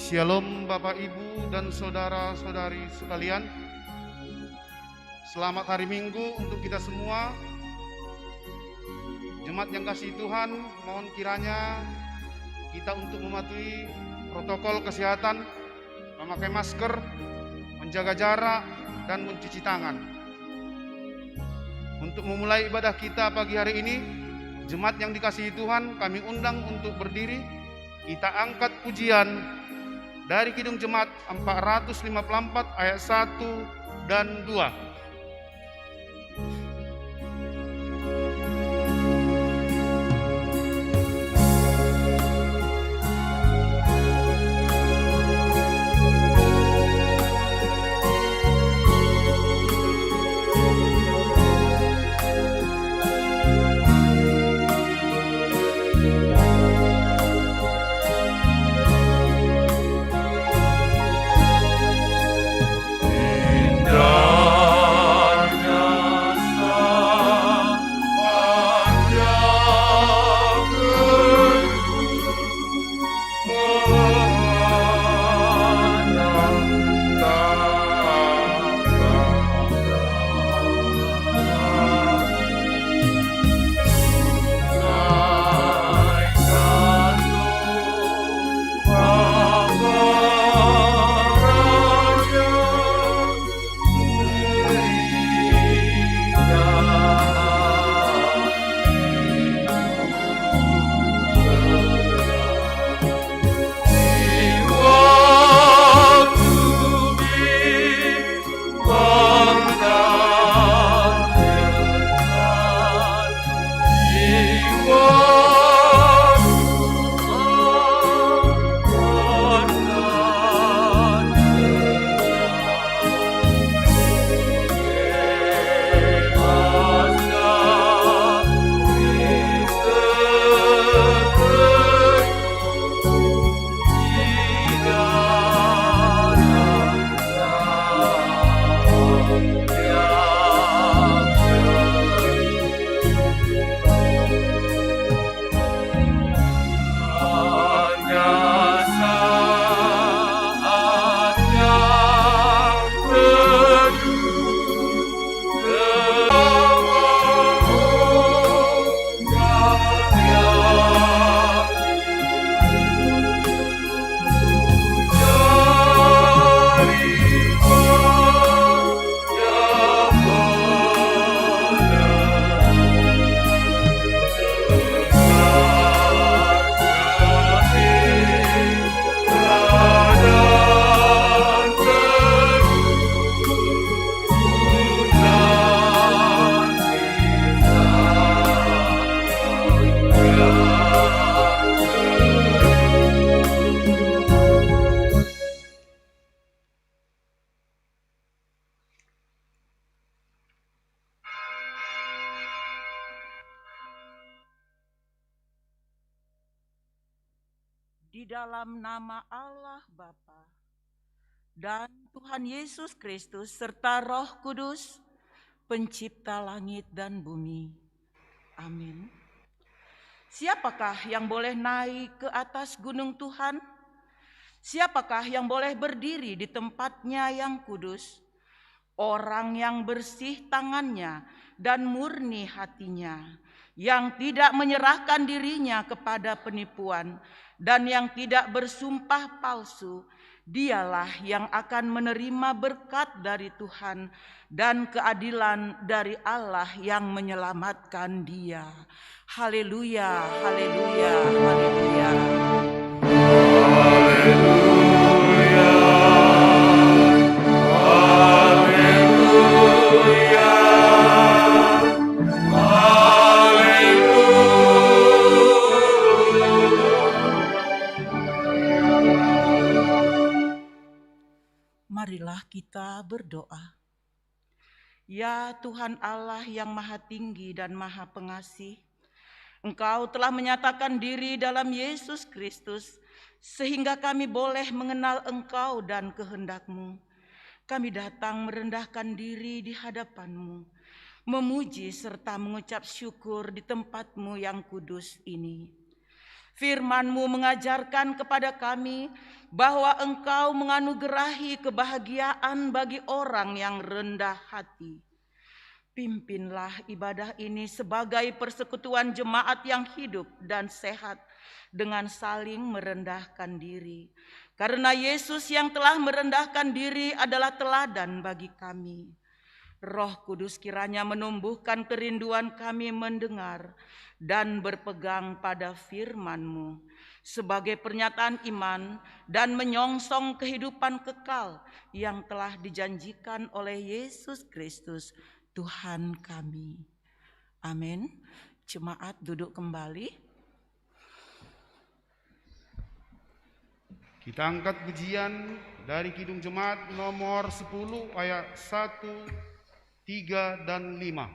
Shalom Bapak Ibu dan saudara-saudari sekalian. Selamat hari Minggu untuk kita semua. Jemaat yang kasih Tuhan, mohon kiranya kita untuk mematuhi protokol kesehatan, memakai masker, menjaga jarak, dan mencuci tangan. Untuk memulai ibadah kita pagi hari ini, jemaat yang dikasihi Tuhan, kami undang untuk berdiri. Kita angkat pujian dari Kidung Jemaat 454 ayat 1 dan 2. Di dalam nama Allah Bapa dan Tuhan Yesus Kristus serta Roh Kudus, pencipta langit dan bumi. Amin. Siapakah yang boleh naik ke atas gunung Tuhan? Siapakah yang boleh berdiri di tempatnya yang kudus? Orang yang bersih tangannya dan murni hatinya, yang tidak menyerahkan dirinya kepada penipuan dan yang tidak bersumpah palsu, dialah yang akan menerima berkat dari Tuhan dan keadilan dari Allah yang menyelamatkan dia. Haleluya, haleluya, haleluya. Marilah kita berdoa. Ya Tuhan Allah yang Maha Tinggi dan Maha Pengasih, Engkau telah menyatakan diri dalam Yesus Kristus, sehingga kami boleh mengenal Engkau dan kehendak-Mu. Kami datang merendahkan diri di hadapan-Mu, memuji serta mengucap syukur di tempat-Mu yang kudus ini. Firman-Mu mengajarkan kepada kami bahwa Engkau menganugerahi kebahagiaan bagi orang yang rendah hati. Pimpinlah ibadah ini sebagai persekutuan jemaat yang hidup dan sehat dengan saling merendahkan diri. Karena Yesus yang telah merendahkan diri adalah teladan bagi kami. Roh Kudus kiranya menumbuhkan kerinduan kami mendengar dan berpegang pada firman-Mu sebagai pernyataan iman dan menyongsong kehidupan kekal yang telah dijanjikan oleh Yesus Kristus, Tuhan kami. Amin. Jemaat duduk kembali. Kita angkat pujian dari Kidung Jemaat nomor 10 ayat 1, 3 dan 5.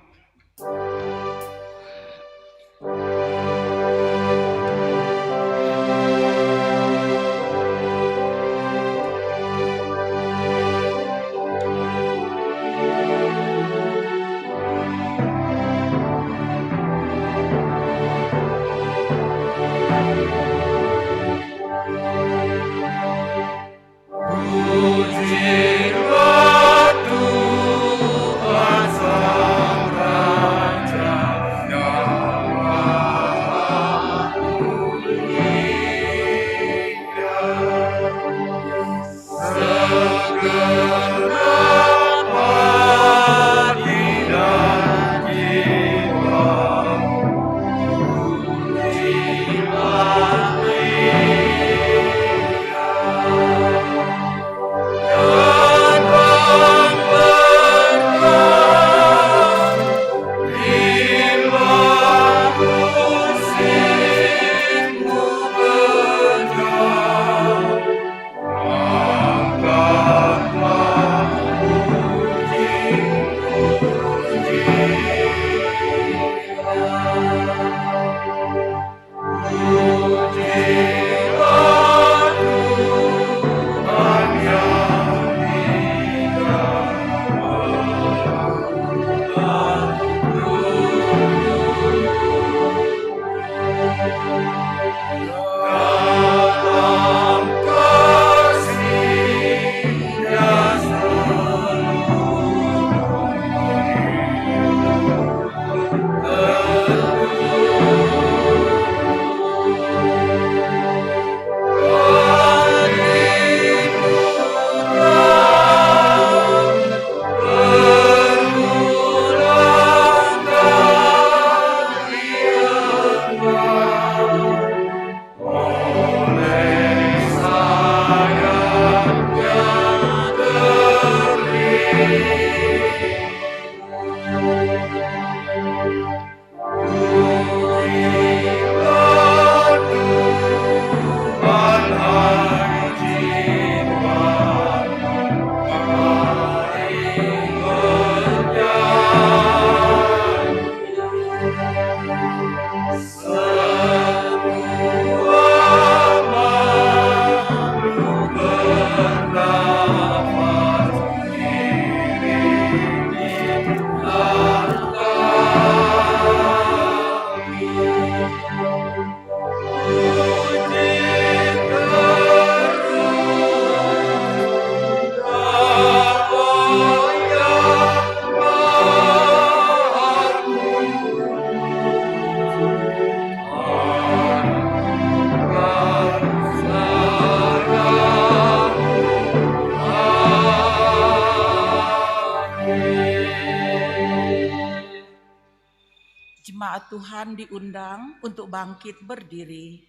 Jemaat Tuhan diundang untuk bangkit berdiri.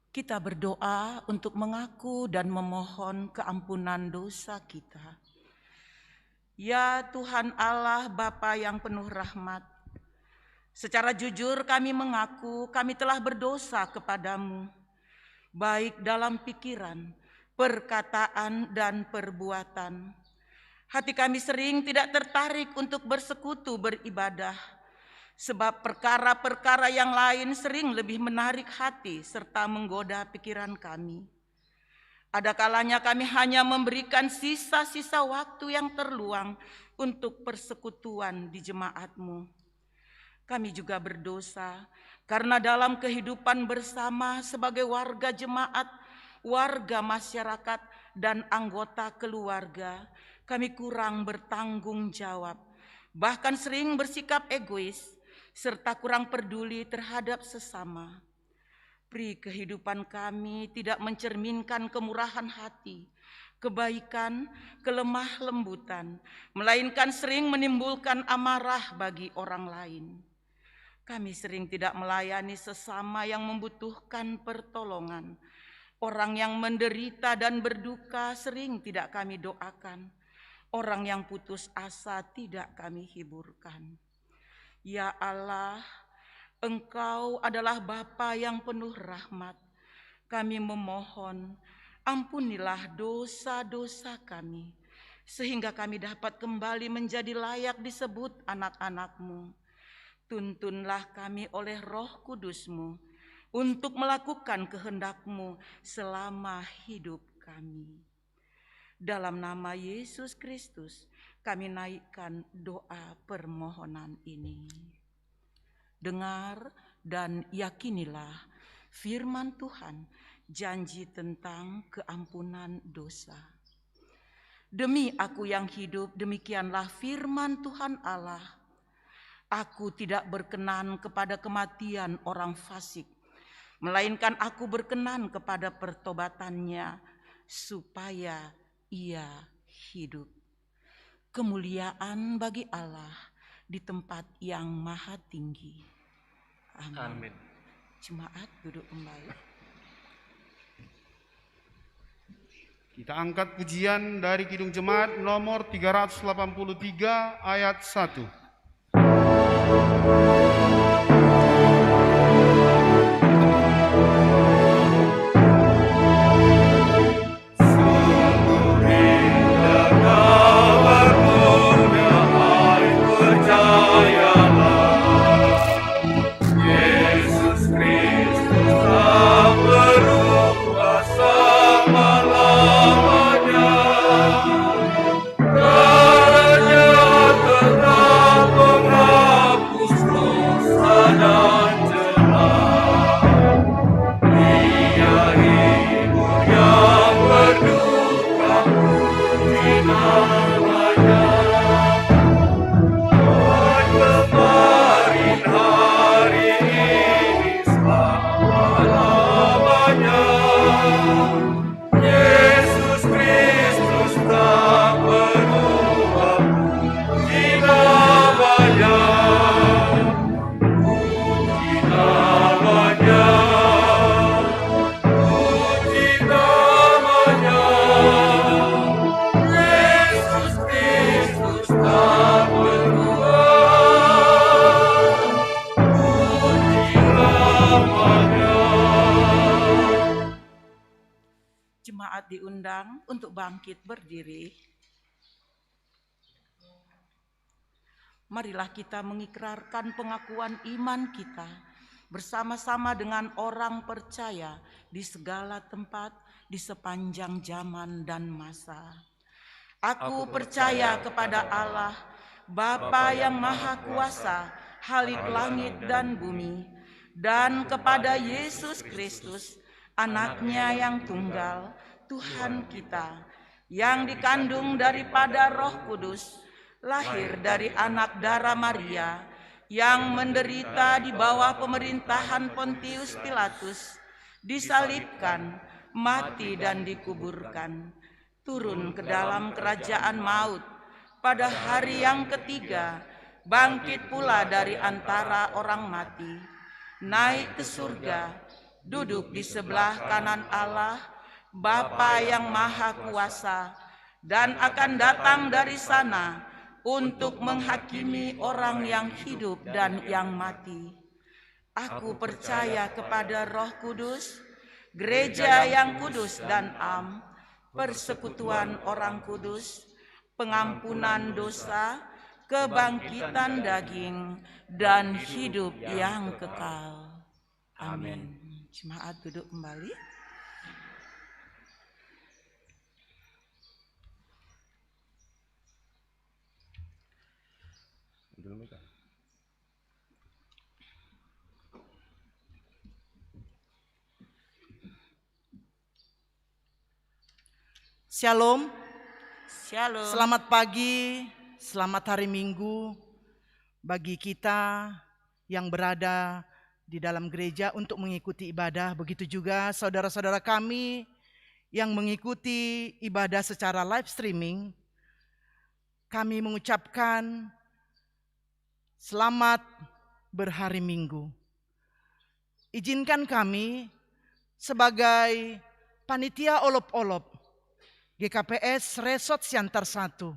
Kita berdoa untuk mengaku dan memohon keampunan dosa kita. Ya Tuhan Allah Bapa yang penuh rahmat, secara jujur kami mengaku kami telah berdosa kepadamu, baik dalam pikiran, perkataan, dan perbuatan. Hati kami sering tidak tertarik untuk bersekutu beribadah, sebab perkara-perkara yang lain sering lebih menarik hati serta menggoda pikiran kami. Ada kalanya kami hanya memberikan sisa-sisa waktu yang terluang untuk persekutuan di jemaat-Mu. Kami juga berdosa karena dalam kehidupan bersama sebagai warga jemaat, warga masyarakat, dan anggota keluarga, kami kurang bertanggung jawab, bahkan sering bersikap egois, serta kurang peduli terhadap sesama. Pri kehidupan kami tidak mencerminkan kemurahan hati, kebaikan, kelemah lembutan, melainkan sering menimbulkan amarah bagi orang lain. Kami sering tidak melayani sesama yang membutuhkan pertolongan. Orang yang menderita dan berduka sering tidak kami doakan. Orang yang putus asa tidak kami hiburkan. Ya Allah, Engkau adalah Bapa yang penuh rahmat. Kami memohon, ampunilah dosa-dosa kami, sehingga kami dapat kembali menjadi layak disebut anak-anak-Mu. Tuntunlah kami oleh Roh Kudus-Mu untuk melakukan kehendak-Mu selama hidup kami. Dalam nama Yesus Kristus, kami naikkan doa permohonan ini. Dengar dan yakinilah firman Tuhan, janji tentang keampunan dosa. Demi Aku yang hidup, demikianlah firman Tuhan Allah. Aku tidak berkenan kepada kematian orang fasik, melainkan Aku berkenan kepada pertobatannya, supaya ia hidup. Kemuliaan bagi Allah di tempat yang maha tinggi. Amin. Jemaat duduk kembali. Kita angkat pujian dari Kidung Jemaat nomor 383 ayat 1. Jemaat diundang untuk bangkit berdiri. Marilah kita mengikrarkan pengakuan iman kita bersama-sama dengan orang percaya di segala tempat di sepanjang zaman dan masa. Aku percaya kepada Allah, Bapa yang Maha Kuasa, Khalik langit dan bumi, dan kepada Yesus Kristus, Anaknya yang tunggal, Tuhan kita, yang dikandung daripada Roh Kudus, lahir dari anak darah Maria, yang menderita di bawah pemerintahan Pontius Pilatus, disalibkan, mati dan dikuburkan, turun ke dalam kerajaan maut, pada hari yang ketiga, bangkit pula dari antara orang mati, naik ke surga, duduk di sebelah kanan Allah, Bapa yang Maha Kuasa, dan akan datang dari sana untuk menghakimi orang yang hidup dan yang mati. Aku percaya kepada Roh Kudus, gereja yang kudus dan am, persekutuan orang kudus, pengampunan dosa, kebangkitan daging, dan hidup yang kekal. Amin. Jemaat duduk kembali. Shalom, Shalom. selamat pagi, selamat hari Minggu bagi kita yang berada di dalam gereja untuk mengikuti ibadah. Begitu juga saudara-saudara kami yang mengikuti ibadah secara live streaming. Kami mengucapkan selamat berhari Minggu. Izinkan kami sebagai panitia olop-olop GKPS Resort Siantar 1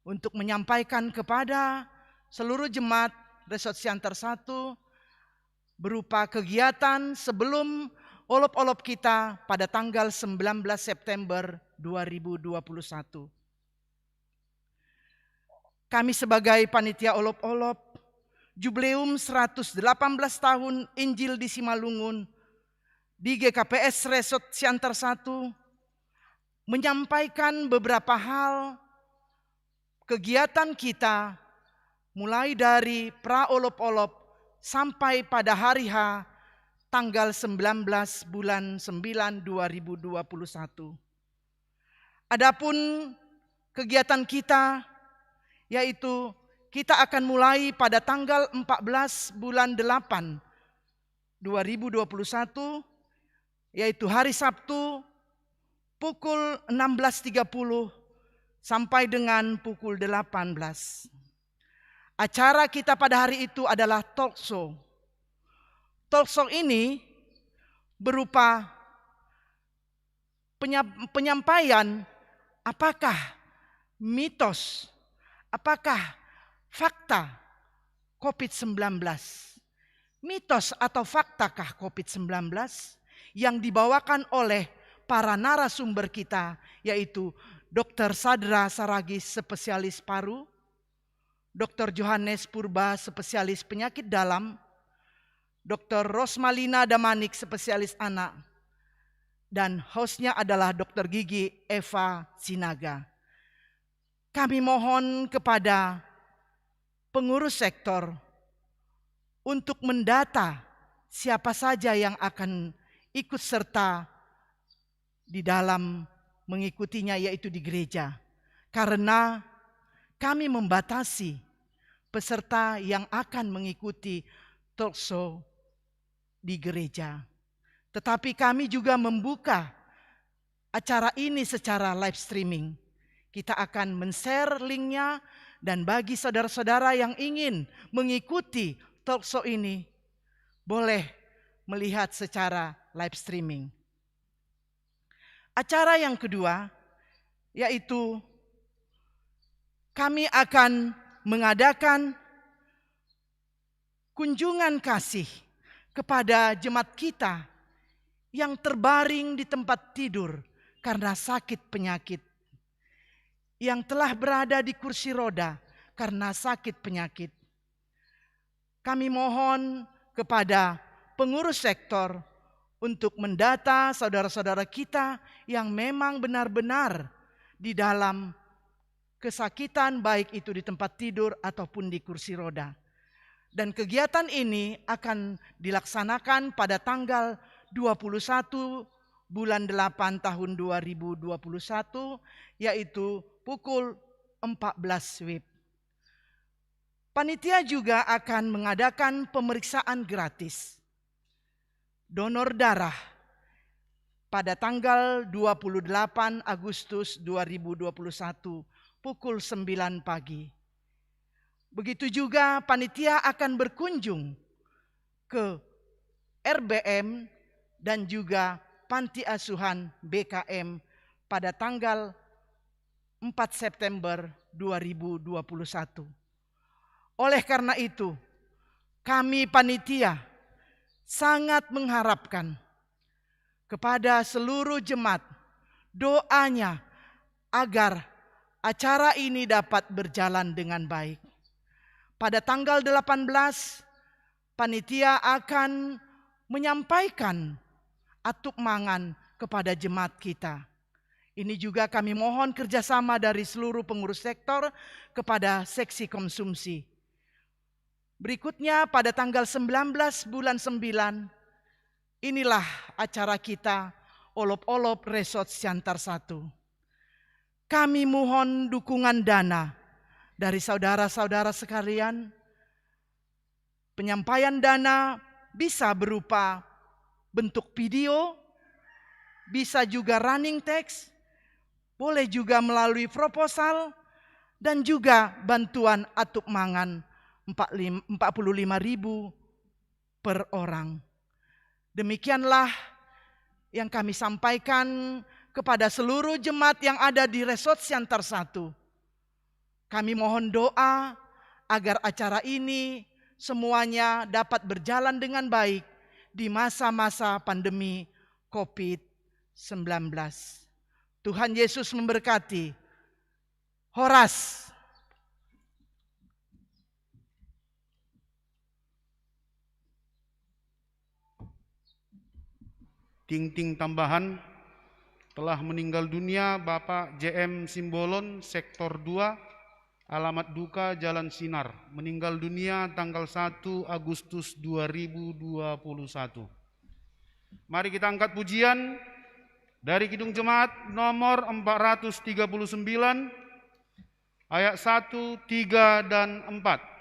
untuk menyampaikan kepada seluruh jemaat Resort Siantar 1 berupa kegiatan sebelum olop-olop kita pada tanggal 19 September 2021. Kami sebagai panitia olop-olop Jubileum 118 tahun Injil di Simalungun di GKPS Resort Siantar 1 menyampaikan beberapa hal kegiatan kita mulai dari pra-olop-olop sampai pada hari H tanggal 19 bulan 9 2021. Adapun kegiatan kita yaitu kita akan mulai pada tanggal 14 bulan 8 2021 yaitu hari Sabtu pukul 16.30 sampai dengan pukul 18. Acara kita pada hari itu adalah talk show. Talk show ini berupa penyampaian apakah mitos, apakah fakta COVID-19. Mitos atau faktakah COVID-19 yang dibawakan oleh para narasumber kita, yaitu Dr. Sadra Saragis, spesialis paru, Dr. Johannes Purba, spesialis penyakit dalam, Dr. Rosmalina Damanik, spesialis anak, dan hostnya adalah Dr. Gigi Eva Sinaga. Kami mohon kepada pengurus sektor untuk mendata siapa saja yang akan ikut serta di dalam mengikutinya, yaitu di gereja. Karena kami membatasi peserta yang akan mengikuti talk show di gereja. Tetapi kami juga membuka acara ini secara live streaming. Kita akan men-share linknya, dan bagi saudara-saudara yang ingin mengikuti talk show ini, boleh melihat secara live streaming. Acara yang kedua yaitu kami akan mengadakan kunjungan kasih kepada jemaat kita yang terbaring di tempat tidur karena sakit penyakit, yang telah berada di kursi roda karena sakit penyakit. Kami mohon kepada pengurus sektor untuk mendata saudara-saudara kita yang memang benar-benar di dalam kesakitan, baik itu di tempat tidur ataupun di kursi roda. Dan kegiatan ini akan dilaksanakan pada tanggal 21 bulan 8 tahun 2021, yaitu pukul 14 WIB. Panitia juga akan mengadakan pemeriksaan gratis donor darah pada tanggal 28 Agustus 2021 pukul 9 pagi. Begitu juga panitia akan berkunjung ke RBM dan juga Panti Asuhan BKM pada tanggal 4 September 2021. Oleh karena itu, kami panitia sangat mengharapkan kepada seluruh jemaat doanya agar acara ini dapat berjalan dengan baik. Pada tanggal 18, panitia akan menyampaikan atuk mangan kepada jemaat kita. Ini juga kami mohon kerjasama dari seluruh pengurus sektor kepada seksi konsumsi. Berikutnya pada tanggal 19 bulan 9, inilah acara kita Olop-olop Resort Siantar 1. kami mohon dukungan dana dari saudara-saudara sekalian. Penyampaian dana bisa berupa bentuk video, bisa juga running text, boleh juga melalui proposal, dan juga bantuan atuk mangan 45.000 per orang. Demikianlah yang kami sampaikan kepada seluruh jemaat yang ada di Resort Siantar 1. Kami mohon doa agar acara ini semuanya dapat berjalan dengan baik di masa-masa pandemi COVID-19. Tuhan Yesus memberkati. Horas. Ting-ting tambahan, telah meninggal dunia Bapak JM Simbolon, Sektor 2, alamat duka Jalan Sinar, meninggal dunia tanggal 1 Agustus 2021. Mari kita angkat pujian dari Kidung Jemaat nomor 439, ayat 1, 3, dan 4.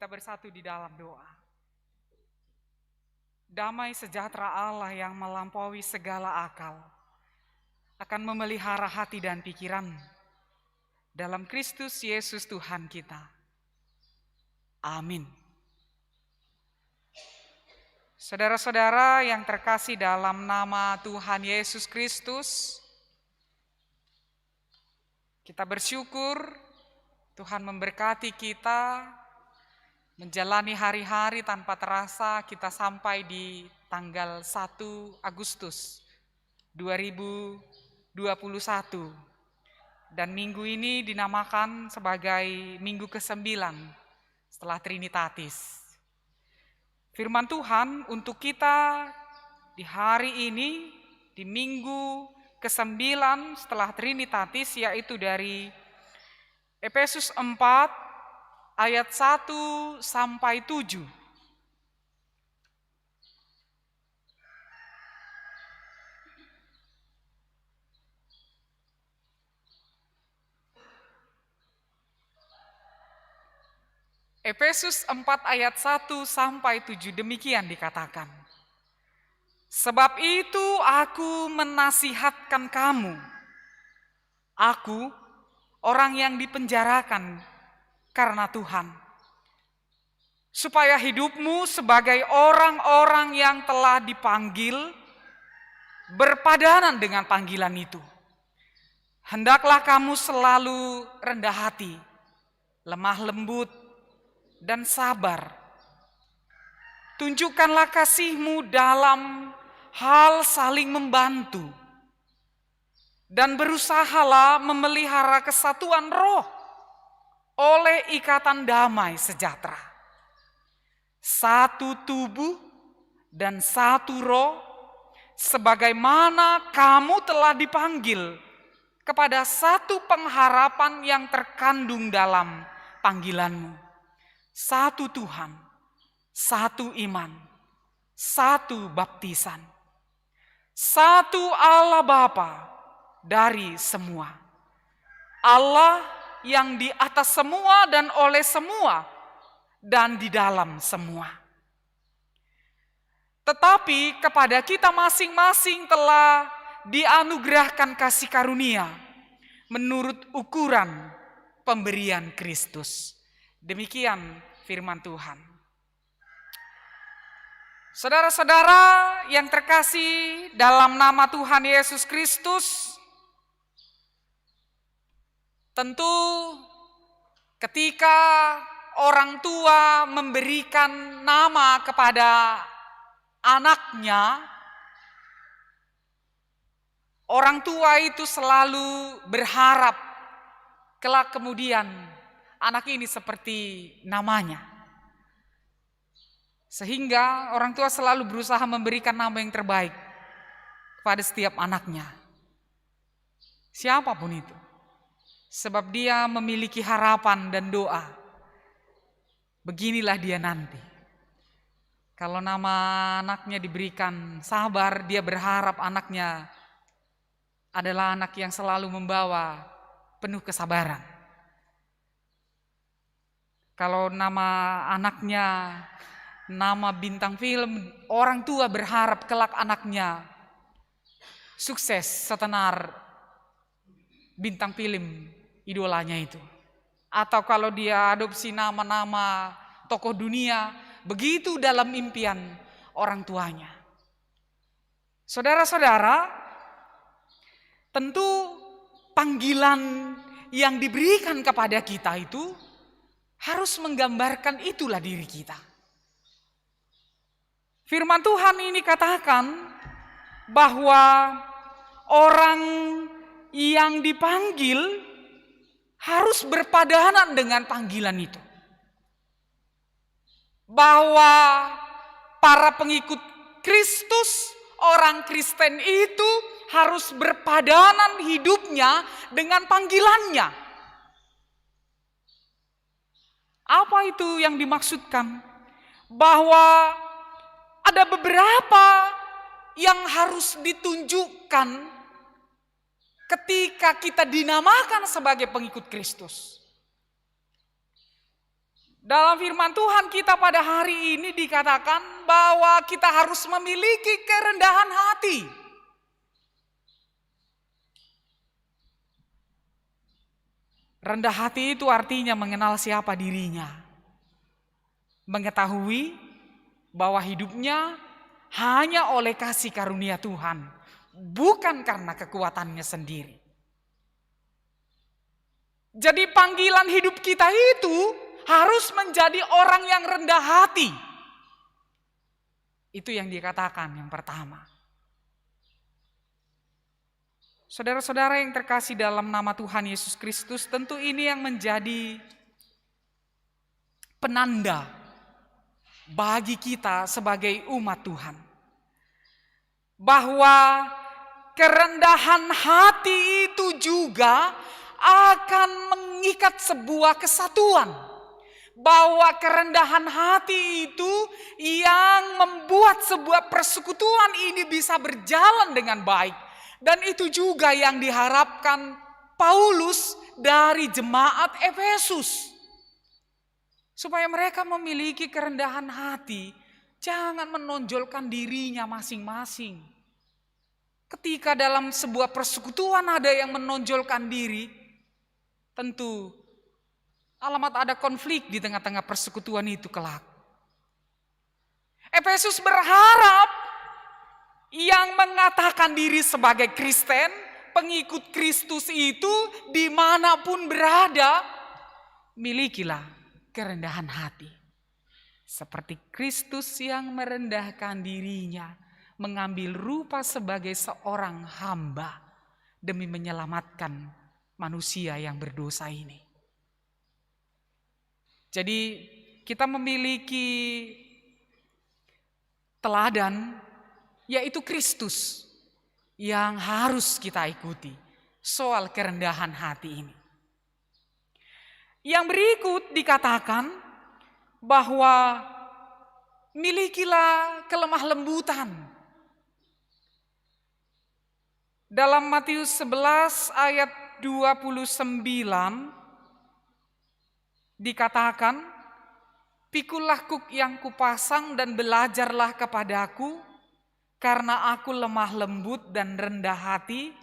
Bersatu di dalam doa. Damai sejahtera Allah yang melampaui segala akal akan memelihara hati dan pikiran dalam Kristus Yesus Tuhan kita. Amin. Saudara-saudara yang terkasih dalam nama Tuhan Yesus Kristus, kita bersyukur Tuhan memberkati kita menjalani hari-hari tanpa terasa kita sampai di tanggal 1 Agustus 2021. Dan minggu ini dinamakan sebagai minggu ke-9 setelah Trinitatis. Firman Tuhan untuk kita di hari ini, di minggu ke-9 setelah Trinitatis, yaitu dari Efesus 4 ayat 1 sampai 7. Efesus 4 ayat 1 sampai 7 demikian dikatakan. Sebab itu aku menasihatkan kamu. Aku orang yang dipenjarakan karena Tuhan. Supaya hidupmu sebagai orang-orang yang telah dipanggil berpadanan dengan panggilan itu. Hendaklah kamu selalu rendah hati, lemah lembut, dan sabar. Tunjukkanlah kasihmu dalam hal saling membantu. Dan berusahalah memelihara kesatuan roh oleh ikatan damai sejahtera. Satu tubuh dan satu roh, sebagaimana kamu telah dipanggil kepada satu pengharapan yang terkandung dalam panggilanmu. Satu Tuhan, satu iman, satu baptisan, satu Allah Bapa dari semua. Allah yang di atas semua dan oleh semua dan di dalam semua. Tetapi kepada kita masing-masing telah dianugerahkan kasih karunia menurut ukuran pemberian Kristus. Demikian firman Tuhan. Saudara-saudara yang terkasih dalam nama Tuhan Yesus Kristus, tentu ketika orang tua memberikan nama kepada anaknya, orang tua itu selalu berharap kelak kemudian anak ini seperti namanya. Sehingga orang tua selalu berusaha memberikan nama yang terbaik kepada setiap anaknya. Siapapun itu. Sebab dia memiliki harapan dan doa. Beginilah dia nanti. Kalau nama anaknya diberikan Sabar, dia berharap anaknya adalah anak yang selalu membawa penuh kesabaran. Kalau nama anaknya nama bintang film, orang tua berharap kelak anaknya sukses setenar bintang film idolanya itu. Atau kalau dia adopsi nama-nama tokoh dunia, begitu dalam impian orang tuanya. Saudara-saudara, tentu panggilan yang diberikan kepada kita itu harus menggambarkan itulah diri kita. Firman Tuhan ini katakan bahwa orang yang dipanggil harus berpadanan dengan panggilan itu. Bahwa para pengikut Kristus, orang Kristen itu harus berpadanan hidupnya dengan panggilannya. Apa itu yang dimaksudkan? Bahwa ada beberapa yang harus ditunjukkan ketika kita dinamakan sebagai pengikut Kristus. Dalam firman Tuhan kita pada hari ini dikatakan bahwa kita harus memiliki kerendahan hati. Rendah hati itu artinya mengenal siapa dirinya. Mengetahui bahwa hidupnya hanya oleh kasih karunia Tuhan, bukan karena kekuatannya sendiri. Jadi panggilan hidup kita itu harus menjadi orang yang rendah hati. Itu yang dikatakan yang pertama. Saudara-saudara yang terkasih dalam nama Tuhan Yesus Kristus, tentu ini yang menjadi penanda bagi kita sebagai umat Tuhan. Bahwa kerendahan hati itu juga akan mengikat melihat sebuah kesatuan. Bahwa kerendahan hati itu yang membuat sebuah persekutuan ini bisa berjalan dengan baik. Dan itu juga yang diharapkan Paulus dari jemaat Efesus. Supaya mereka memiliki kerendahan hati, jangan menonjolkan dirinya masing-masing. Ketika dalam sebuah persekutuan ada yang menonjolkan diri, tentu alamat ada konflik di tengah-tengah persekutuan itu kelak. Efesus berharap yang mengatakan diri sebagai Kristen, pengikut Kristus itu dimanapun berada, milikilah kerendahan hati. Seperti Kristus yang merendahkan dirinya, mengambil rupa sebagai seorang hamba demi menyelamatkan manusia yang berdosa ini. Jadi kita memiliki teladan, yaitu Kristus yang harus kita ikuti soal kerendahan hati ini. Yang berikut dikatakan bahwa milikilah kelemah lembutan. Dalam Matius 11 ayat 29 dikatakan, "Pikulah kuk yang kupasang dan belajarlah kepadaku, karena aku lemah lembut dan rendah hati,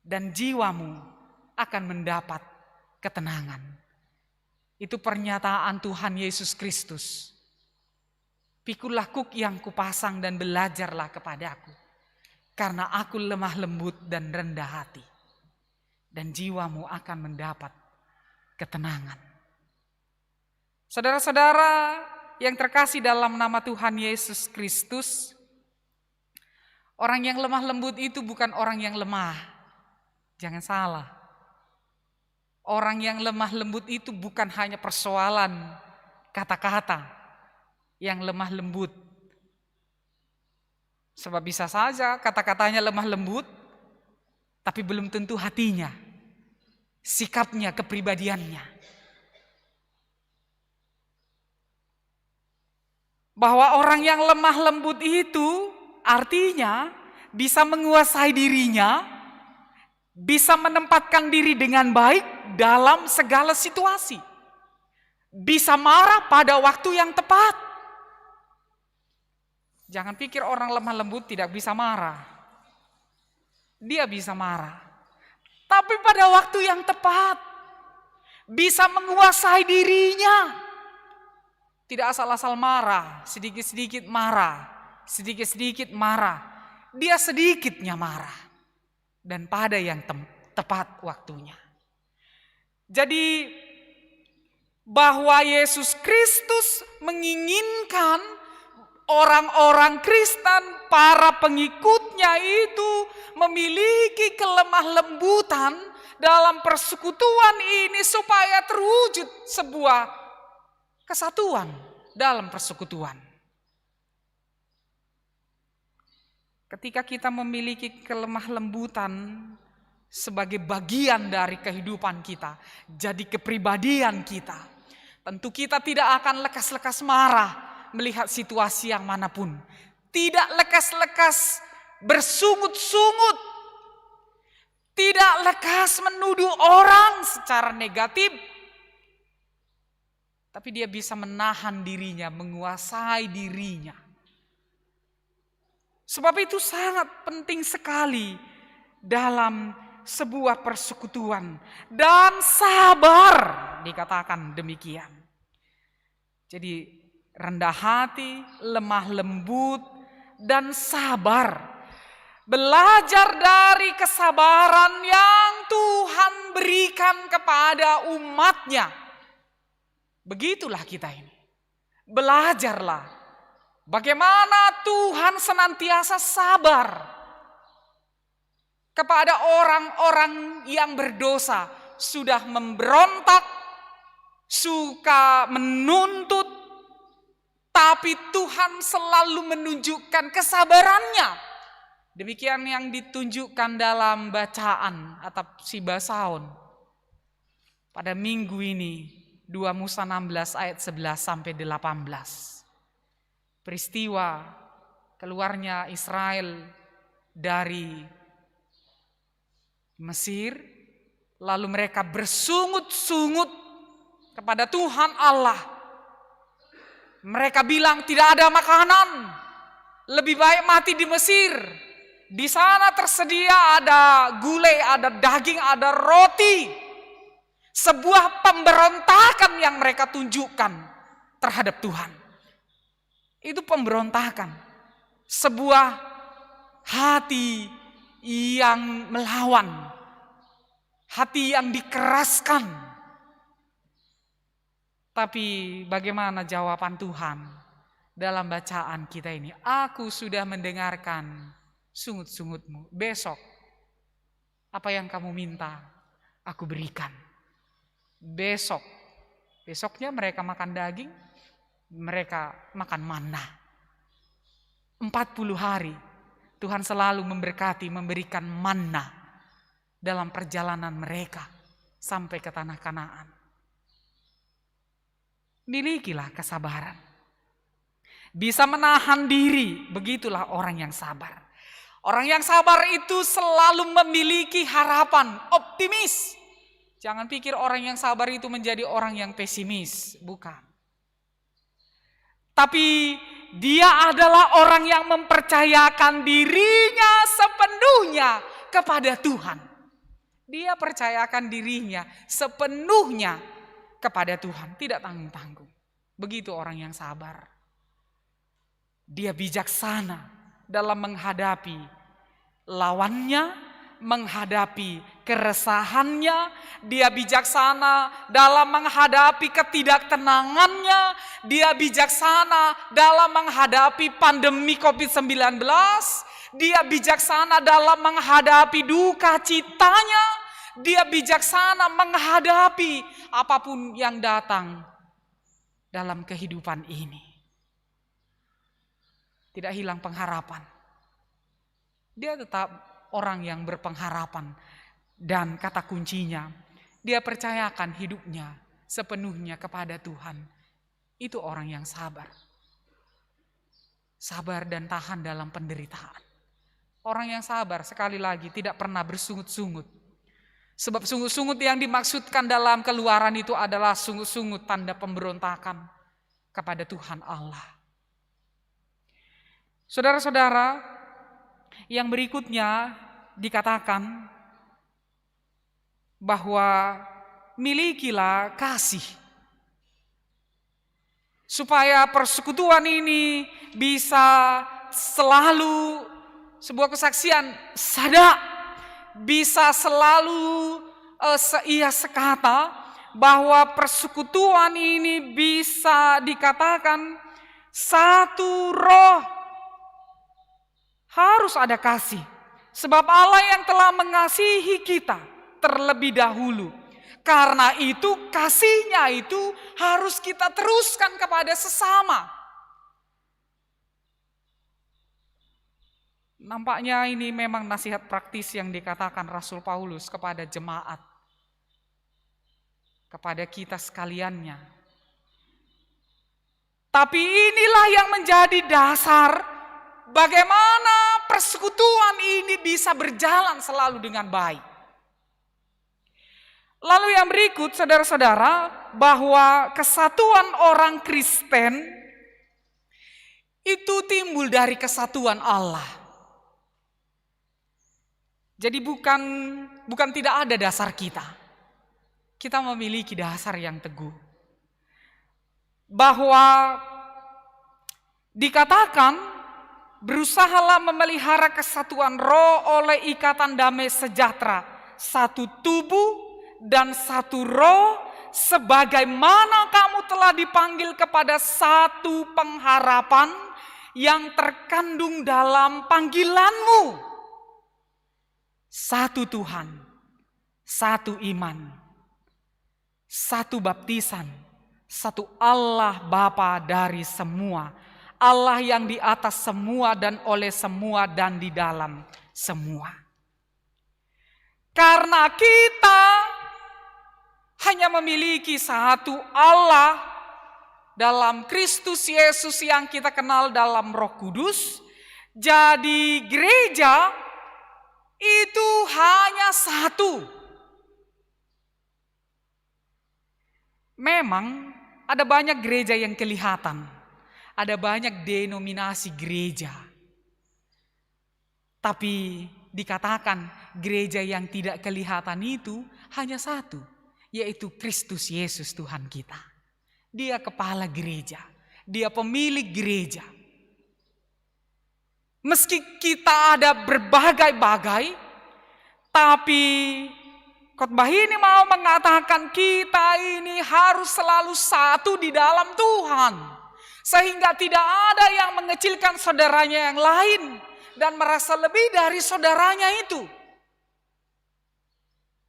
dan jiwamu akan mendapat ketenangan." Itu pernyataan Tuhan Yesus Kristus. Pikulah kuk yang kupasang dan belajarlah kepadaku, karena aku lemah lembut dan rendah hati, dan jiwamu akan mendapat ketenangan. Saudara-saudara yang terkasih dalam nama Tuhan Yesus Kristus, orang yang lemah lembut itu bukan orang yang lemah. Jangan salah. Orang yang lemah lembut itu bukan hanya persoalan kata-kata yang lemah lembut. Sebab bisa saja kata-katanya lemah lembut, tapi belum tentu hatinya, sikapnya, kepribadiannya. Bahwa orang yang lemah lembut itu artinya bisa menguasai dirinya, bisa menempatkan diri dengan baik dalam segala situasi. Bisa marah pada waktu yang tepat. Jangan pikir orang lemah lembut tidak bisa marah. Dia bisa marah. Tapi pada waktu yang tepat. Bisa menguasai dirinya. Tidak asal-asal marah, sedikit-sedikit marah, sedikit-sedikit marah. Dia sedikitnya marah. Dan pada yang tepat waktunya. Jadi bahwa Yesus Kristus menginginkan orang-orang Kristen, para pengikutnya itu memiliki kelemah lembutan dalam persekutuan ini supaya terwujud sebuah kesatuan dalam persekutuan. Ketika kita memiliki kelemah lembutan sebagai bagian dari kehidupan kita, jadi kepribadian kita, tentu kita tidak akan lekas-lekas marah melihat situasi yang manapun. Tidak lekas-lekas bersungut-sungut. Tidak lekas menuduh orang secara negatif. Tapi dia bisa menahan dirinya, menguasai dirinya. Sebab itu sangat penting sekali dalam sebuah persekutuan. Dan sabar, dikatakan demikian. Jadi rendah hati, lemah lembut, dan sabar. Belajar dari kesabaran yang Tuhan berikan kepada umatnya. Begitulah kita ini. Belajarlah. Bagaimana Tuhan senantiasa sabar kepada orang-orang yang berdosa, sudah memberontak, suka menuntut, tapi Tuhan selalu menunjukkan kesabarannya. Demikian yang ditunjukkan dalam bacaan atau si Basaun. pada minggu ini 2 Musa 16 ayat 11 sampai 18. Peristiwa keluarnya Israel dari Mesir, lalu mereka bersungut-sungut kepada Tuhan Allah. Mereka bilang tidak ada makanan, lebih baik mati di Mesir. Di sana tersedia ada gulai, ada daging, ada roti. Sebuah pemberontakan yang mereka tunjukkan terhadap Tuhan. Itu pemberontakan. Sebuah hati yang melawan. Hati yang dikeraskan. Tapi bagaimana jawaban Tuhan dalam bacaan kita ini? Aku sudah mendengarkan sungut-sungutmu. Besok apa yang kamu minta aku berikan. Besoknya mereka makan daging, mereka makan manna. 40 hari Tuhan selalu memberkati, memberikan manna dalam perjalanan mereka sampai ke tanah Kanaan. Milikilah kesabaran. Bisa menahan diri, begitulah orang yang sabar. Orang yang sabar itu selalu memiliki harapan, optimis. Jangan pikir orang yang sabar itu menjadi orang yang pesimis, bukan. Tapi dia adalah orang yang mempercayakan dirinya sepenuhnya kepada Tuhan. Dia percayakan dirinya sepenuhnya kepada Tuhan, tidak tanggung-tanggung. Begitu orang yang sabar. Dia bijaksana dalam menghadapi lawannya, menghadapi keresahannya. Dia bijaksana dalam menghadapi ketidaktenangannya. Dia bijaksana dalam menghadapi pandemi COVID-19. Dia bijaksana dalam menghadapi duka citanya. Dia bijaksana menghadapi apapun yang datang dalam kehidupan ini. Tidak hilang pengharapan. Dia tetap orang yang berpengharapan. Dan kata kuncinya, dia percayakan hidupnya sepenuhnya kepada Tuhan. Itu orang yang sabar. Sabar dan tahan dalam penderitaan. Orang yang sabar sekali lagi tidak pernah bersungut-sungut. Sebab sungut-sungut yang dimaksudkan dalam Keluaran itu adalah sungut-sungut tanda pemberontakan kepada Tuhan Allah. Saudara-saudara, yang berikutnya dikatakan bahwa milikilah kasih. Supaya persekutuan ini bisa selalu sebuah kesaksian sada, bisa selalu seia sekata bahwa persekutuan ini bisa dikatakan satu roh. Harus ada kasih. Sebab Allah yang telah mengasihi kita terlebih dahulu. Karena itu kasihnya itu harus kita teruskan kepada sesama. Nampaknya ini memang nasihat praktis yang dikatakan Rasul Paulus kepada jemaat. Kepada kita sekaliannya. Tapi inilah yang menjadi dasar bagaimana persekutuan ini bisa berjalan selalu dengan baik. Lalu yang berikut saudara-saudara, bahwa kesatuan orang Kristen itu timbul dari kesatuan Allah. Jadi bukan tidak ada dasar kita. Kita memiliki dasar yang teguh. Bahwa dikatakan berusahalah memelihara kesatuan roh oleh ikatan damai sejahtera. Satu tubuh dan satu roh, sebagaimana kamu telah dipanggil kepada satu pengharapan yang terkandung dalam panggilanmu. Satu Tuhan, satu iman, satu baptisan, satu Allah Bapa dari semua. Allah yang di atas semua dan oleh semua dan di dalam semua. Karena kita hanya memiliki satu Allah dalam Kristus Yesus yang kita kenal dalam Roh Kudus. Jadi gereja itu hanya satu. Memang ada banyak gereja yang kelihatan, ada banyak denominasi gereja. Tapi dikatakan gereja yang tidak kelihatan itu hanya satu, yaitu Kristus Yesus Tuhan kita. Dia kepala gereja, dia pemilik gereja. Meski kita ada berbagai-bagai, tapi khotbah ini mau mengatakan kita ini harus selalu satu di dalam Tuhan. Sehingga tidak ada yang mengecilkan saudaranya yang lain dan merasa lebih dari saudaranya itu.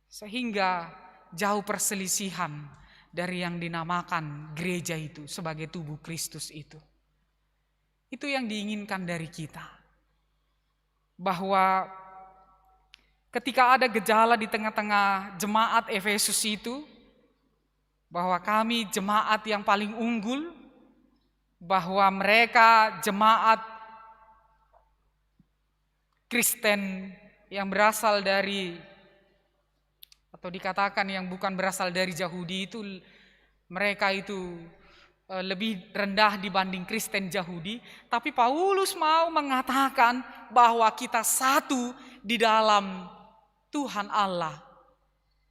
Sehingga jauh perselisihan dari yang dinamakan gereja itu sebagai tubuh Kristus itu. Itu yang diinginkan dari kita. Bahwa ketika ada gejala di tengah-tengah jemaat Efesus itu, bahwa kami jemaat yang paling unggul, bahwa mereka jemaat Kristen yang berasal dari, atau dikatakan yang bukan berasal dari Yahudi itu, mereka itu lebih rendah dibanding Kristen Yahudi. Tapi Paulus mau mengatakan bahwa kita satu di dalam Tuhan Allah,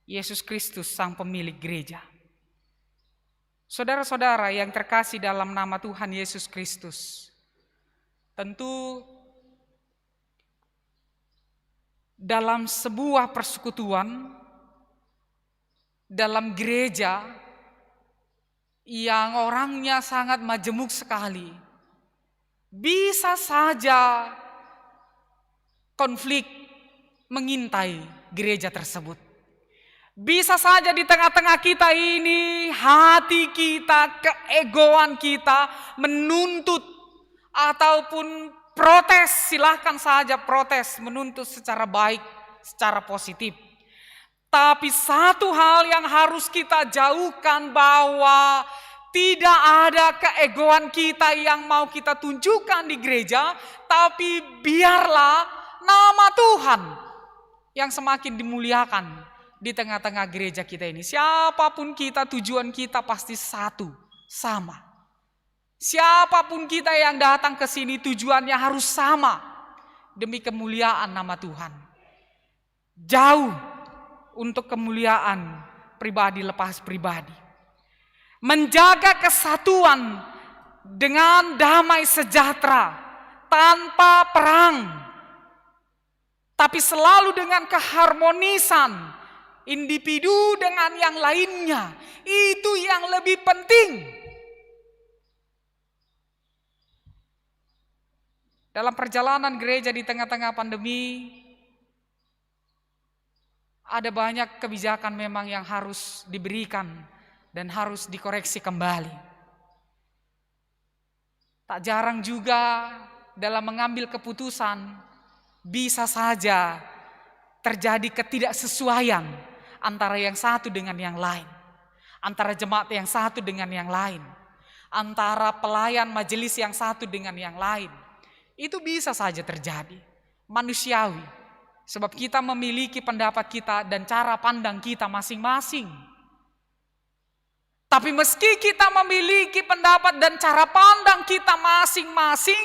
Yesus Kristus sang pemilik gereja. Saudara-saudara yang terkasih dalam nama Tuhan Yesus Kristus, tentu dalam sebuah persekutuan, dalam gereja yang orangnya sangat majemuk sekali, bisa saja konflik mengintai gereja tersebut. Bisa saja di tengah-tengah kita ini hati kita, keegoan kita menuntut ataupun protes, silahkan saja protes, menuntut secara baik, secara positif. Tapi satu hal yang harus kita jauhkan, bahwa tidak ada keegoan kita yang mau kita tunjukkan di gereja, tapi biarlah nama Tuhan yang semakin dimuliakan di tengah-tengah gereja kita ini. Siapapun kita, tujuan kita pasti satu, sama. Siapapun kita yang datang ke sini, tujuannya harus sama, demi kemuliaan nama Tuhan. Jauh untuk kemuliaan pribadi lepas pribadi. Menjaga kesatuan dengan damai sejahtera, tanpa perang, tapi selalu dengan keharmonisan individu dengan yang lainnya. Itu yang lebih penting. Dalam perjalanan gereja di tengah-tengah pandemi, ada banyak kebijakan memang yang harus diberikan dan harus dikoreksi kembali. Tak jarang juga dalam mengambil keputusan bisa saja terjadi ketidaksesuaian antara yang satu dengan yang lain, antara jemaat yang satu dengan yang lain, antara pelayan majelis yang satu dengan yang lain. Itu bisa saja terjadi, manusiawi. Sebab kita memiliki pendapat kita dan cara pandang kita masing-masing. Tapi meski kita memiliki pendapat dan cara pandang kita masing-masing,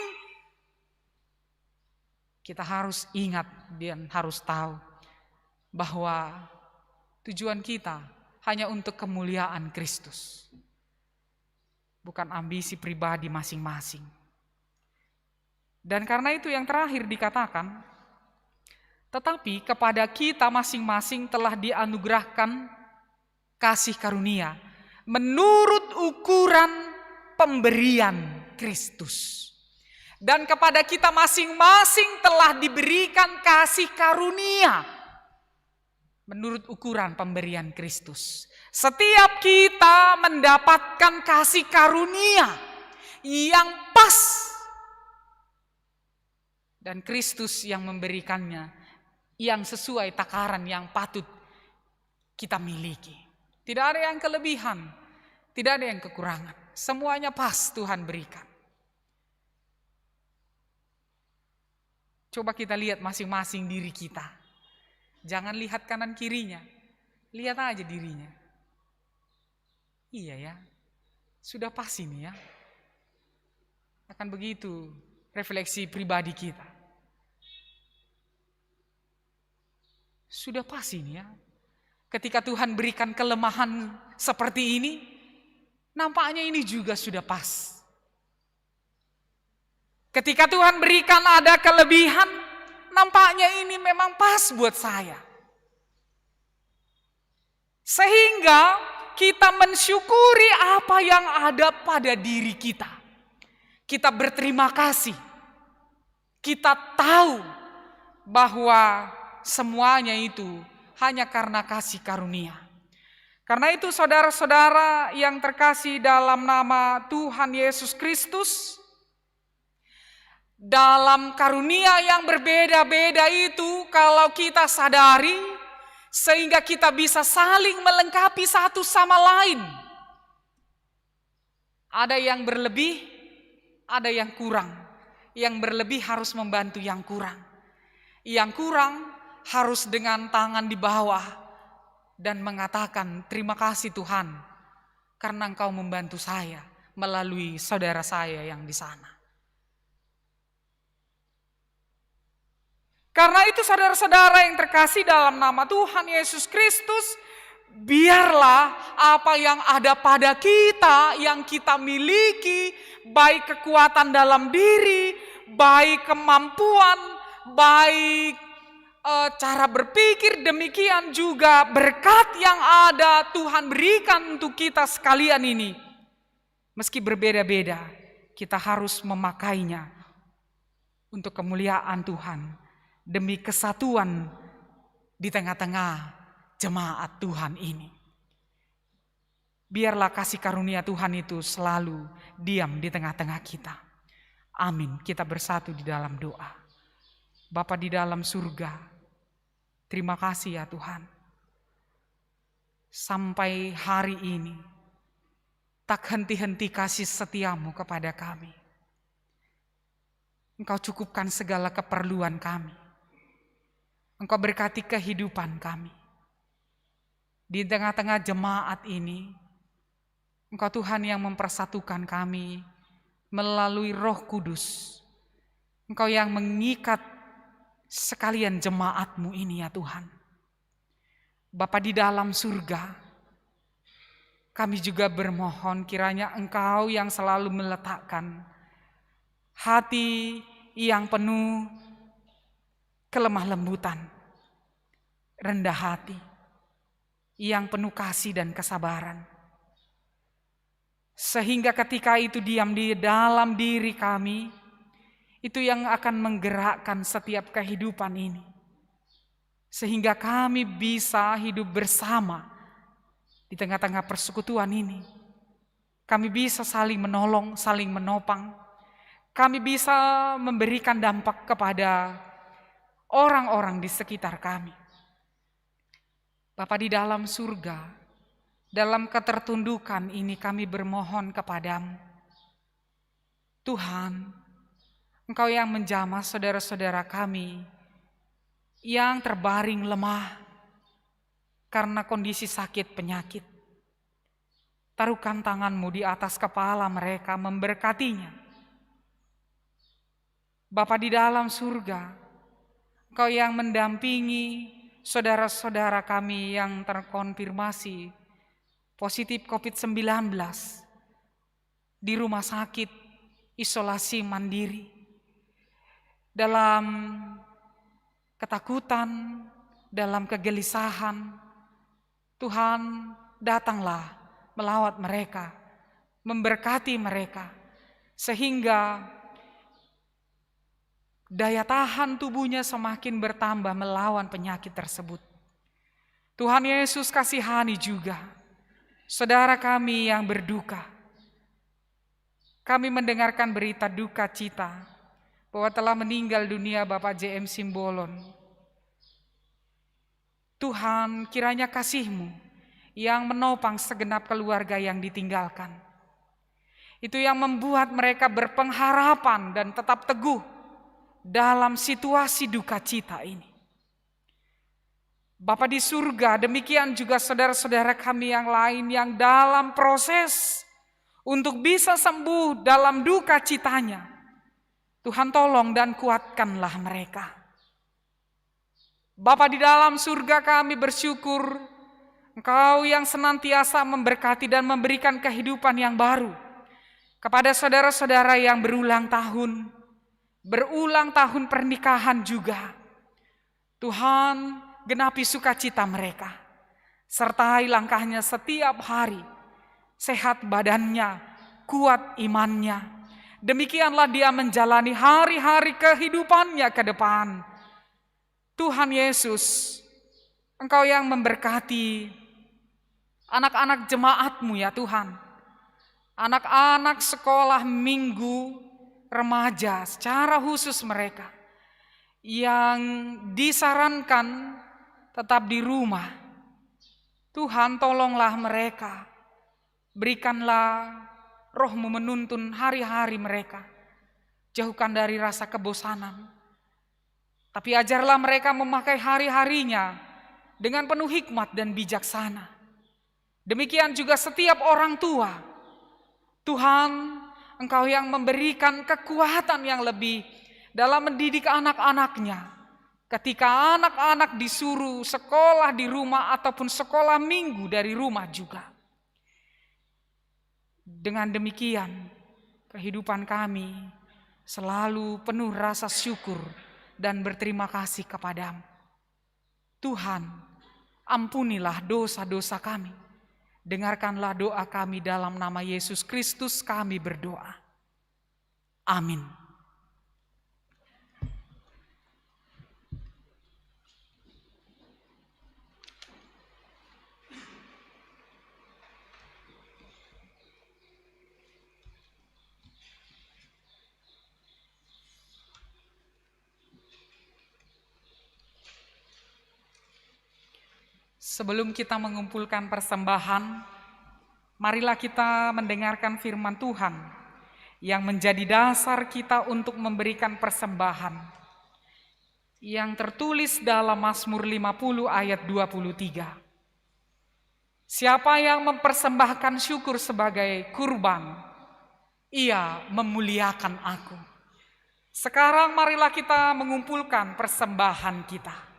kita harus ingat dan harus tahu bahwa tujuan kita hanya untuk kemuliaan Kristus, bukan ambisi pribadi masing-masing. Dan karena itu yang terakhir dikatakan, tetapi kepada kita masing-masing telah dianugerahkan kasih karunia menurut ukuran pemberian Kristus. Dan kepada kita masing-masing telah diberikan kasih karunia menurut ukuran pemberian Kristus. Setiap kita mendapatkan kasih karunia yang pas, dan Kristus yang memberikannya yang sesuai takaran yang patut kita miliki. Tidak ada yang kelebihan, tidak ada yang kekurangan. Semuanya pas Tuhan berikan. Coba kita lihat masing-masing diri kita. Jangan lihat kanan kirinya, lihat aja dirinya. Iya ya, sudah pas ini ya. Akan begitu refleksi pribadi kita. Sudah pas ini ya. Ketika Tuhan berikan kelemahan seperti ini, nampaknya ini juga sudah pas. Ketika Tuhan berikan ada kelebihan, nampaknya ini memang pas buat saya. Sehingga kita mensyukuri apa yang ada pada diri kita. Kita berterima kasih. Kita tahu bahwa semuanya itu hanya karena kasih karunia. Karena itu saudara-saudara yang terkasih dalam nama Tuhan Yesus Kristus, dalam karunia yang berbeda-beda itu kalau kita sadari, sehingga kita bisa saling melengkapi satu sama lain. Ada yang berlebih, ada yang kurang. Yang berlebih harus membantu yang kurang. Yang kurang harus dengan tangan di bawah dan mengatakan, terima kasih Tuhan karena Engkau membantu saya melalui saudara saya yang di sana. Karena itu saudara-saudara yang terkasih dalam nama Tuhan Yesus Kristus, biarlah apa yang ada pada kita, yang kita miliki, baik kekuatan dalam diri, baik kemampuan, baik cara berpikir, demikian juga berkat yang ada Tuhan berikan untuk kita sekalian ini. Meski berbeda-beda, kita harus memakainya untuk kemuliaan Tuhan. Demi kesatuan di tengah-tengah jemaat Tuhan ini. Biarlah kasih karunia Tuhan itu selalu diam di tengah-tengah kita. Amin. Kita bersatu di dalam doa. Bapa di dalam surga, terima kasih ya Tuhan. Sampai hari ini, tak henti-henti kasih setiamu kepada kami. Engkau cukupkan segala keperluan kami. Engkau berkati kehidupan kami. Di tengah-tengah jemaat ini, Engkau Tuhan yang mempersatukan kami melalui Roh Kudus. Engkau yang mengikat sekalian jemaat-Mu ini ya Tuhan. Bapa di dalam surga, kami juga bermohon kiranya Engkau yang selalu meletakkan hati yang penuh kelemah lembutan, rendah hati, yang penuh kasih dan kesabaran. Sehingga ketika itu diam di dalam diri kami, itu yang akan menggerakkan setiap kehidupan ini. Sehingga kami bisa hidup bersama di tengah-tengah persekutuan ini. Kami bisa saling menolong, saling menopang. Kami bisa memberikan dampak kepada orang-orang di sekitar kami. Bapa di dalam surga, dalam ketertundukan ini kami bermohon kepadamu. Tuhan, Engkau yang menjamah saudara-saudara kami yang terbaring lemah karena kondisi sakit penyakit. Taruhkan tangan-Mu di atas kepala mereka, memberkatinya. Bapa di dalam surga, Engkau yang mendampingi saudara-saudara kami yang terkonfirmasi positif COVID-19 di rumah sakit isolasi mandiri. Dalam ketakutan, dalam kegelisahan, Tuhan datanglah melawat mereka, memberkati mereka, sehingga daya tahan tubuhnya semakin bertambah melawan penyakit tersebut. Tuhan Yesus kasihani juga saudara kami yang berduka. Kami mendengarkan berita duka cita bahwa telah meninggal dunia Bapak J.M. Simbolon. Tuhan, kiranya kasih-Mu yang menopang segenap keluarga yang ditinggalkan. Itu yang membuat mereka berpengharapan dan tetap teguh dalam situasi duka cita ini. Bapa di surga, demikian juga saudara-saudara kami yang lain yang dalam proses untuk bisa sembuh dalam duka citanya. Tuhan tolong dan kuatkanlah mereka. Bapa di dalam surga, kami bersyukur Engkau yang senantiasa memberkati dan memberikan kehidupan yang baru kepada saudara-saudara yang berulang tahun pernikahan juga. Tuhan, genapi sukacita mereka, sertai langkahnya setiap hari, sehat badannya, kuat imannya. Demikianlah dia menjalani hari-hari kehidupannya ke depan. Tuhan Yesus, Engkau yang memberkati anak-anak jemaat-Mu ya Tuhan, anak-anak sekolah minggu, remaja secara khusus mereka yang disarankan tetap di rumah. Tuhan, tolonglah mereka, berikanlah Roh-Mu menuntun hari-hari mereka, jauhkan dari rasa kebosanan, tapi ajarlah mereka memakai hari-harinya dengan penuh hikmat dan bijaksana. Demikian juga setiap orang tua. Tuhan, Engkau yang memberikan kekuatan yang lebih dalam mendidik anak-anaknya. Ketika anak-anak disuruh sekolah di rumah ataupun sekolah minggu dari rumah juga. Dengan demikian, kehidupan kami selalu penuh rasa syukur dan berterima kasih kepadamu. Tuhan, ampunilah dosa-dosa kami. Dengarkanlah doa kami dalam nama Yesus Kristus kami berdoa. Amin. Sebelum kita mengumpulkan persembahan, marilah kita mendengarkan firman Tuhan yang menjadi dasar kita untuk memberikan persembahan, yang tertulis dalam Mazmur 50 ayat 23. Siapa yang mempersembahkan syukur sebagai kurban, ia memuliakan aku. Sekarang marilah kita mengumpulkan persembahan kita.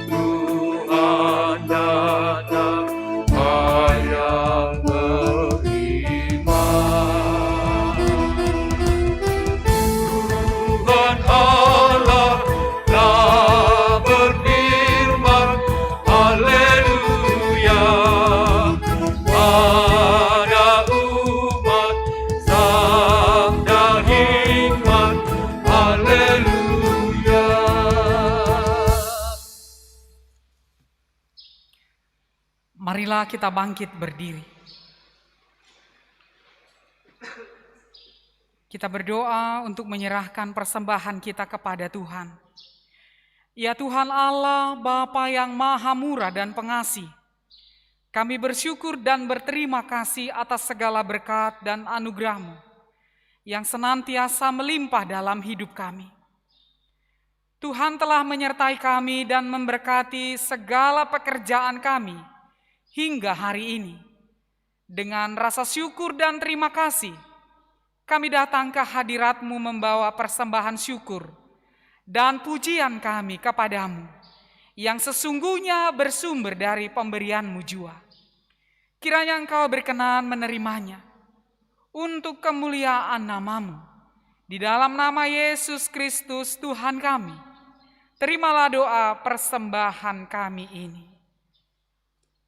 Tuhan datang, hai yang beriman. Tuhan Allah telah berfirman, haleluya, pada umat sabda hikmat, haleluya. Marilah kita bangkit berdiri. Kita berdoa untuk menyerahkan persembahan kita kepada Tuhan. Ya Tuhan Allah, Bapa yang Maha Murah dan Pengasih, kami bersyukur dan berterima kasih atas segala berkat dan anugerah-Mu yang senantiasa melimpah dalam hidup kami. Tuhan telah menyertai kami dan memberkati segala pekerjaan kami hingga hari ini. Dengan rasa syukur dan terima kasih, kami datang ke hadirat-Mu membawa persembahan syukur dan pujian kami kepadamu yang sesungguhnya bersumber dari pemberian-Mu jua. Kiranya Engkau berkenan menerimanya untuk kemuliaan nama-Mu. Di dalam nama Yesus Kristus Tuhan kami, terimalah doa persembahan kami ini.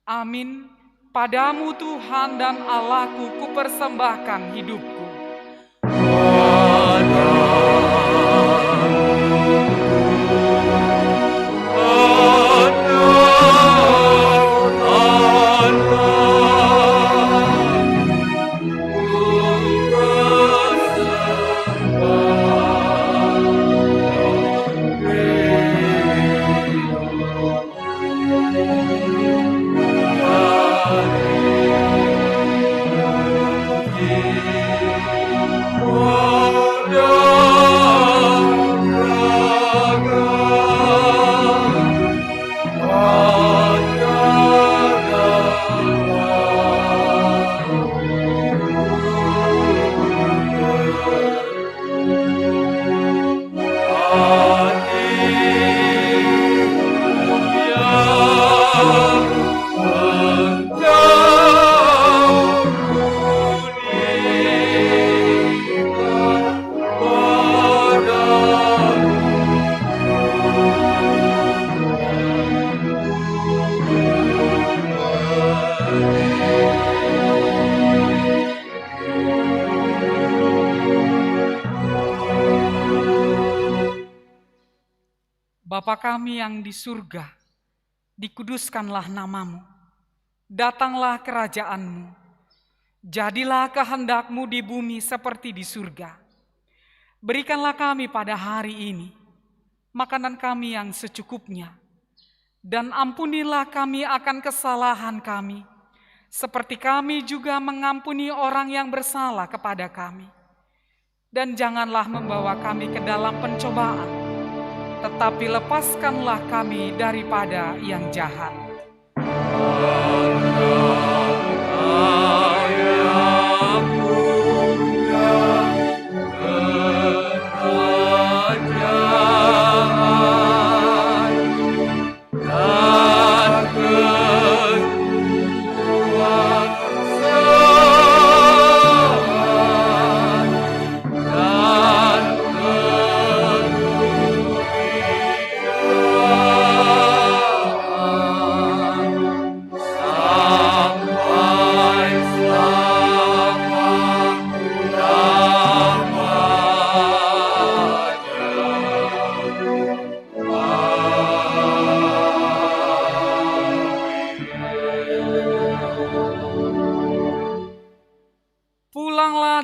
Amin. Padamu Tuhan dan Allahku kupersembahkan hidupku. Bapa kami yang di surga, dikuduskanlah nama-Mu, datanglah kerajaan-Mu, jadilah kehendak-Mu di bumi seperti di surga. Berikanlah kami pada hari ini makanan kami yang secukupnya, dan ampunilah kami akan kesalahan kami, seperti kami juga mengampuni orang yang bersalah kepada kami. Dan janganlah membawa kami ke dalam pencobaan, tetapi lepaskanlah kami daripada yang jahat.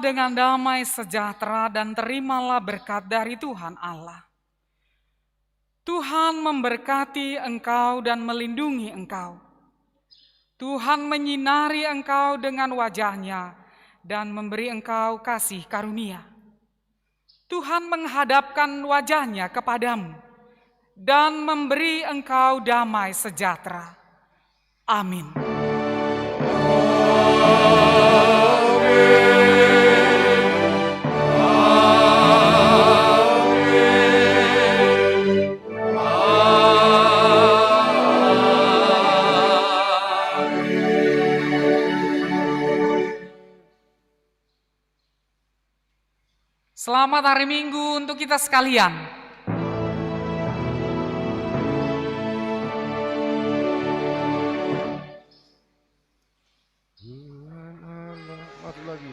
Dengan damai sejahtera dan terimalah berkat dari Tuhan Allah. Tuhan memberkati engkau dan melindungi engkau. Tuhan menyinari engkau dengan wajah-Nya dan memberi engkau kasih karunia. Tuhan menghadapkan wajah-Nya kepadamu dan memberi engkau damai sejahtera. Amin. Amin. Selamat hari Minggu untuk kita sekalian. Mati lagi.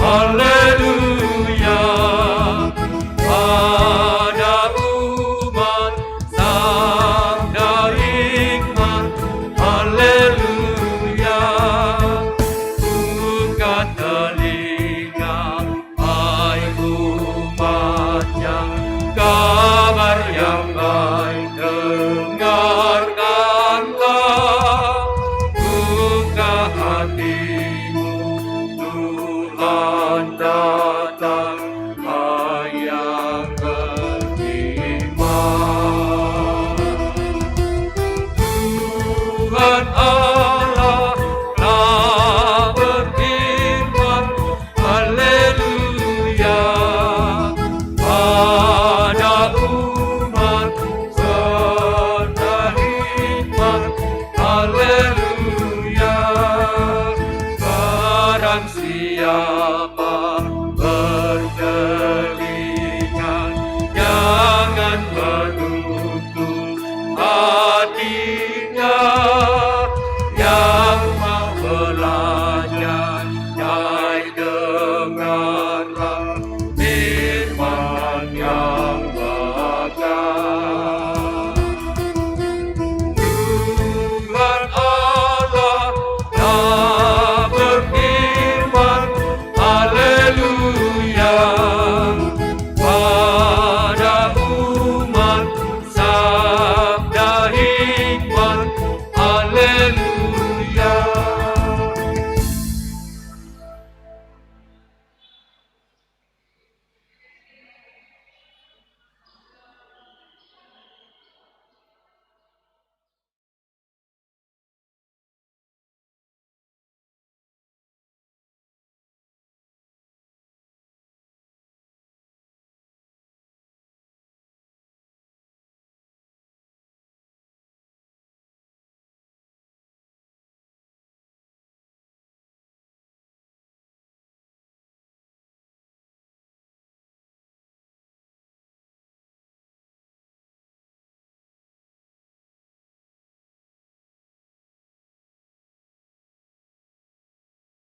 Haleluya, pada umat sabda hikmat. Haleluya, buka telinga hai umatnya, kabar yang baik dengarkanlah. Buka hatimu, Tuhan datang, hai yang beriman. Tuhan Allah telah berfirman, haleluya, pada umat serta hikmat. Haleluya, barang siapa